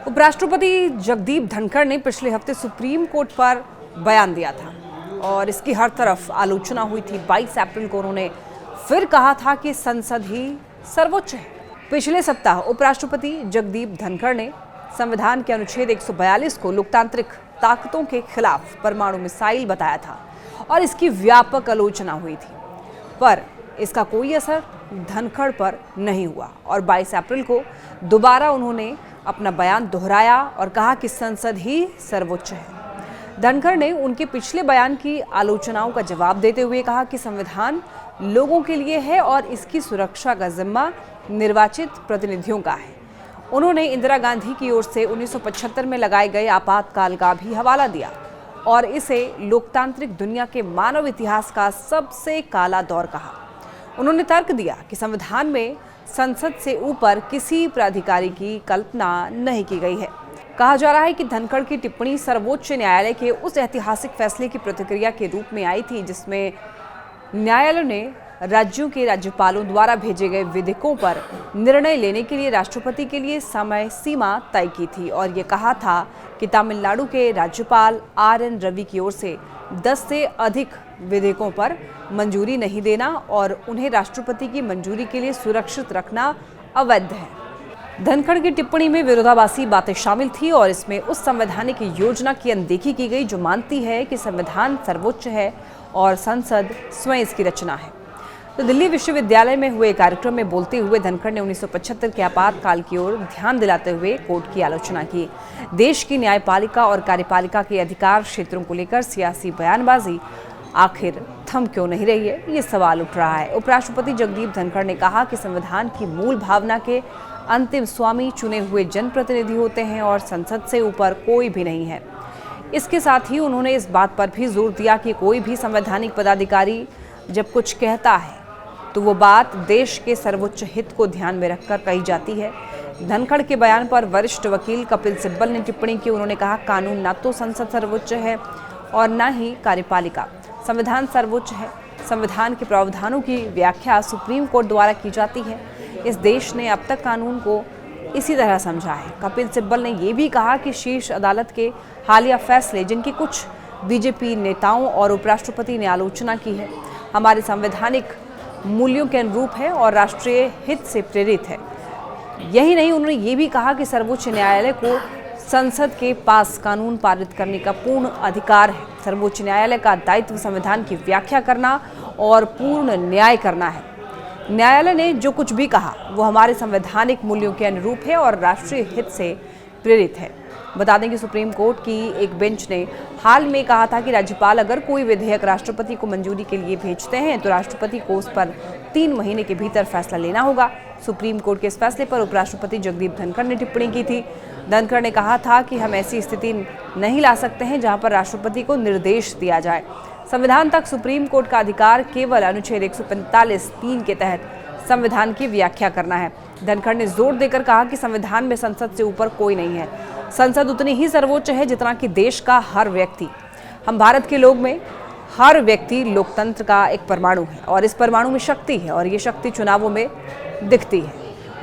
उपराष्ट्रपति जगदीप धनखड़ ने पिछले हफ्ते सुप्रीम कोर्ट पर बयान दिया था और इसकी हर तरफ आलोचना हुई थी। 22 अप्रैल को उन्होंने फिर कहा था कि संसद ही सर्वोच्च है। पिछले सप्ताह उपराष्ट्रपति जगदीप धनखड़ ने संविधान के अनुच्छेद 142 को लोकतांत्रिक ताकतों के खिलाफ परमाणु मिसाइल बताया था और इसकी व्यापक आलोचना हुई थी, पर इसका कोई असर धनखड़ पर नहीं हुआ और 22 अप्रैल को दोबारा उन्होंने अपना बयान दोहराया और कहा कि संसद ही सर्वोच्च है। धनखड़ ने उनके पिछले बयान की आलोचनाओं का जवाब देते हुए कहा कि संविधान लोगों के लिए है और इसकी सुरक्षा का जिम्मा निर्वाचित प्रतिनिधियों का है। उन्होंने इंदिरा गांधी की ओर से 1975 में लगाए गए आपातकाल का भी हवाला दिया और इसे लोकतांत्रिक दुनिया के मानव इतिहास का सबसे काला दौर कहा। उन्होंने तर्क दिया कि संविधान में संसद से ऊपर किसी प्राधिकारी की कल्पना नहीं की गई है। कहा जा रहा है कि धनखड़ की टिप्पणी सर्वोच्च न्यायालय के उस ऐतिहासिक फैसले की प्रतिक्रिया के रूप में आई थी जिसमें न्यायालय ने राज्यों के राज्यपालों द्वारा भेजे गए विधेयकों पर निर्णय लेने के लिए राष्ट्रपति के लिए समय सीमा तय की थी और ये कहा था कि तमिलनाडु के राज्यपाल RN रवि की ओर से 10 से अधिक विधेयकों पर मंजूरी नहीं देना और उन्हें राष्ट्रपति की मंजूरी के लिए सुरक्षित रखना अवैध है। धनखड़ की टिप्पणी में विरोधाभासी बातें शामिल थी और इसमें उस संवैधानिक योजना की अनदेखी की गई जो मानती है कि संविधान सर्वोच्च है और संसद स्वयं इसकी रचना है। तो दिल्ली विश्वविद्यालय में हुए कार्यक्रम में बोलते हुए धनखड़ ने 1975 के आपातकाल की ओर ध्यान दिलाते हुए कोर्ट की आलोचना की। देश की न्यायपालिका और कार्यपालिका के अधिकार क्षेत्रों को लेकर सियासी बयानबाजी आखिर थम क्यों नहीं रही है, ये सवाल उठ रहा है। उपराष्ट्रपति जगदीप धनखड़ ने कहा कि संविधान की मूल भावना के अंतिम स्वामी चुने हुए जनप्रतिनिधि होते हैं और संसद से ऊपर कोई भी नहीं है। इसके साथ ही उन्होंने इस बात पर भी जोर दिया कि कोई भी संवैधानिक पदाधिकारी जब कुछ कहता है तो वो बात देश के सर्वोच्च हित को ध्यान में रखकर कही जाती है। धनखड़ के बयान पर वरिष्ठ वकील कपिल सिब्बल ने टिप्पणी की। उन्होंने कहा, कानून न तो संसद सर्वोच्च है और न ही कार्यपालिका। संविधान सर्वोच्च है। संविधान के प्रावधानों की व्याख्या सुप्रीम कोर्ट द्वारा की जाती है। इस देश ने अब तक कानून को इसी तरह समझा है। कपिल सिब्बल ने यह भी कहा कि शीर्ष अदालत के हालिया फैसले जिनकी कुछ बीजेपी नेताओं और उपराष्ट्रपति ने आलोचना की है, हमारे संवैधानिक मूल्यों के अनुरूप है और राष्ट्रीय हित से प्रेरित है। यही नहीं, उन्होंने ये भी कहा कि सर्वोच्च न्यायालय को संसद के पास कानून पारित करने का पूर्ण अधिकार है। सर्वोच्च न्यायालय का दायित्व संविधान की व्याख्या करना और पूर्ण न्याय करना है। न्यायालय ने जो कुछ भी कहा वो हमारे संवैधानिक मूल्यों के अनुरूप है और राष्ट्रीय हित से प्रेरित है। बता दें कि सुप्रीम कोर्ट की एक बेंच ने हाल में कहा था कि राज्यपाल अगर कोई विधेयक राष्ट्रपति को मंजूरी के लिए भेजते हैं तो राष्ट्रपति को उस पर 3 महीने के भीतर फैसला लेना होगा। सुप्रीम कोर्ट के इस फैसले पर उपराष्ट्रपति जगदीप धनखड़ ने टिप्पणी की थी। धनखड़ ने कहा था कि हम ऐसी स्थिति नहीं ला सकते हैं जहां पर राष्ट्रपति को निर्देश दिया जाए। संविधान तक सुप्रीम कोर्ट का अधिकार केवल अनुच्छेद 145(3) के तहत संविधान की व्याख्या करना है। धनखड़ ने जोर देकर कहा कि संविधान में संसद से ऊपर कोई नहीं है। संसद उतनी ही सर्वोच्च है जितना कि देश का हर व्यक्ति। हम भारत के लोग में हर व्यक्ति लोकतंत्र का एक परमाणु है और इस परमाणु में शक्ति है और ये शक्ति चुनावों में दिखती है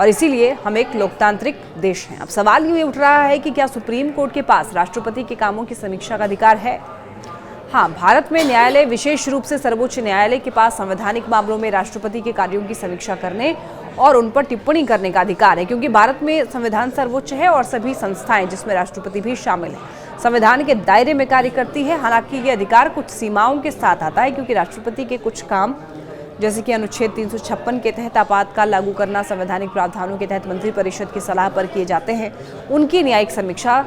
और इसीलिए हम एक लोकतांत्रिक देश हैं। अब सवाल ये उठ रहा है कि क्या सुप्रीम कोर्ट के पास राष्ट्रपति के कामों की समीक्षा का अधिकार है? हाँ, भारत में न्यायालय, विशेष रूप से सर्वोच्च न्यायालय के पास संवैधानिक मामलों में राष्ट्रपति के कार्यों की समीक्षा करने और उन पर टिप्पणी करने का अधिकार है, क्योंकि भारत में संविधान सर्वोच्च है और सभी संस्थाएं जिसमें राष्ट्रपति भी शामिल है संविधान के दायरे में कार्य करती है। हालांकि ये अधिकार कुछ सीमाओं के साथ आता है, क्योंकि राष्ट्रपति के कुछ काम जैसे कि अनुच्छेद 356 के तहत आपातकाल लागू करना, संवैधानिक प्रावधानों के तहत मंत्रिपरिषद की सलाह पर किए जाते हैं, उनकी न्यायिक समीक्षा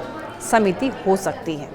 समिति हो सकती है।